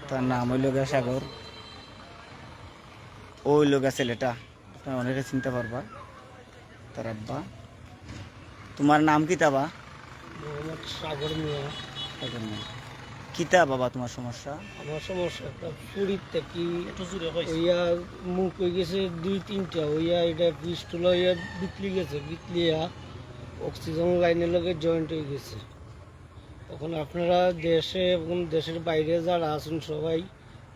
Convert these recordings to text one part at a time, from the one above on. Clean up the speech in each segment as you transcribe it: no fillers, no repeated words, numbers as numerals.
তার নাম হইল গা সাগর। ওই লোক ছেলেটা আপনার অনেকে চিনতে পারবা, তার আব্বা। তোমার নাম কি তাবা? মোহাম্মদ সাগর মিয়া। সাগর মিয়া। কিতা বাবা তোমার সমস্যা? আমার সমস্যা শরীর থেকে ওইয়া মুখ হয়ে গেছে 2-3টা, ওইয়া এটা পিস্টুলা হইয়া বিতলি গেছে, বিতলিয়া অক্সিজেন লাইনের লগে জয়েন্ট হয়ে গেছে। তখন আপনারা দেশে এবং দেশের বাইরে যারা আছেন সবাই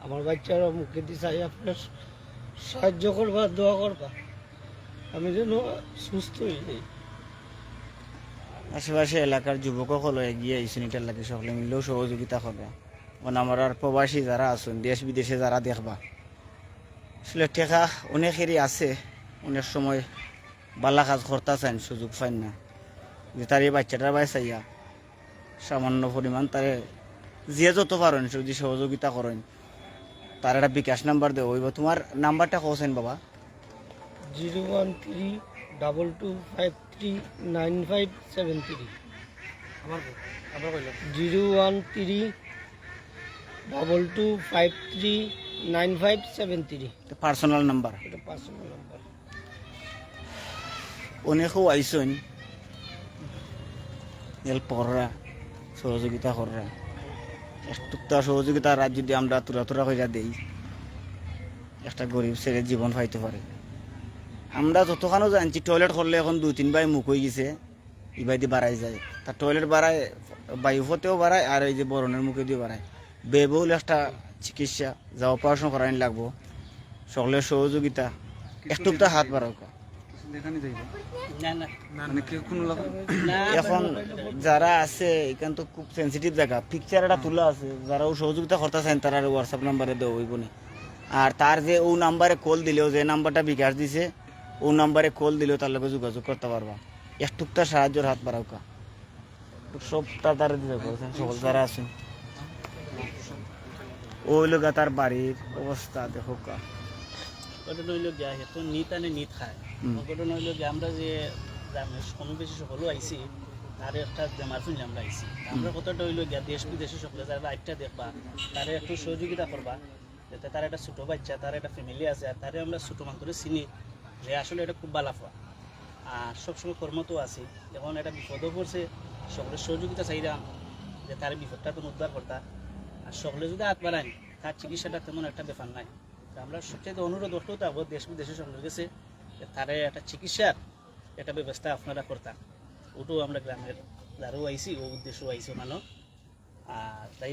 আমার বাচ্চারা মুখে দিয়ে চাই আপনার সাহায্য করবা, দোয়া করবা আমি যেন সুস্থ হয়ে যাই। আশেপাশে এলাকার যুবকসকল এগিয়ে আইসুন, এটার লাগে সকলে মিলেও সহযোগিতা করবে। কারণ আমার আর প্রবাসী যারা আছেন, দেশ বিদেশে যারা দেখবা, আসলে টেকা অনেকেরই আছে, অনেক সময় বালা কাজ করতে চান, সুযোগ পান না। যে তার এই বাচ্চাটার বাই চাইয়া সামান্য পরিমাণ তারে যে যত পারেন যদি সহযোগিতা করেন, তার একটা বিকাশ নাম্বার দেওয়া হইব। তোমার নাম্বারটা কোসেন বাবা? 013-2253-9573। 013-2253-9573। Personal number. এটা পার্সোনাল নাম্বার। অনেকেও আইসন হেল্প কররা, সহযোগিতা কররা। একটুকটা সহযোগিতা রাত যদি আমরা তুরা তুরা কইরা দেই, একটা গরিব ছেলে জীবন পাইতে পারে। আমরা যতখানো জানছি টয়লেট করলে এখন 2-3 বাই মুখ হয়ে গেছে, ইবাইদি বাড়াই যায়। তার টয়লেট বাড়ায়, বায়ুপথেও বাড়ায়, আর এই যে বরণের মুখে দিয়ে বাড়ায়। ব্যয়বহুল একটা চিকিৎসা, যা অপারেশন করাইন লাগবো। সকলের সহযোগিতা একটুকটা হাত বাড়াও। এখন যারা আছে এখান তো খুব সেন্সিটিভ জায়গা, পিকচার একটা তোলা আছে, যারা সহযোগিতা করতে চান তারা হোয়াটসঅ্যাপ নাম্বারে দেওয়া হইব না। আর তার যে ও নাম্বারে কল দিলেও, যে নাম্বারটা বিকাশ দিছে ও নাম্বারে কল দিলেও তার লগে যোগাযোগ করতে পারবা। একটুকটা সাহায্যের হাত বাড়াওকা। সবটা তারা দিতে পারছেন সকল যারা আছেন। ওই লোক তার বাড়ির অবস্থা দেখো কা। ঘটনা হইল গিয়া হেতু নিত আনে নিত খায়। ঘটনা হইল গিয়া আমরা যে কম বেশি সকলেও আইসি, তার একটা বেমার শুনলে আমরা আইসি। আমরা কথাটা হইল গিয়া দেশ বিদেশে সকলে যারা লাইভটা দেখবা, তারা একটু সহযোগিতা করবা, যাতে তার একটা ছোটো বাচ্চা, তার একটা ফ্যামিলি আছে, আর তারে আমরা ছোটো মানুষ চিনি যে আসলে এটা খুব বালাফা। আর সবসময় কর্মতো আছি, এখন একটা বিপদও পড়ছে, সকলের সহযোগিতা চাইলাম যে তার বিপদটা তো উদ্ধার করতা। আর সকলে যদি হাত বাড়ায়, তার চিকিৎসাটা তেমন একটা ব্যাপার নাই। আমরা সবচেয়ে অনুরোধ করতেও থাকবো দেশ বিদেশে সকলের কাছে, তারে একটা চিকিৎসার একটা ব্যবস্থা আপনারা করতাম। ওটাও আমরা গ্রামের যারও আইসি ও উদ্দেশ্য আইসি মানো। আর তাই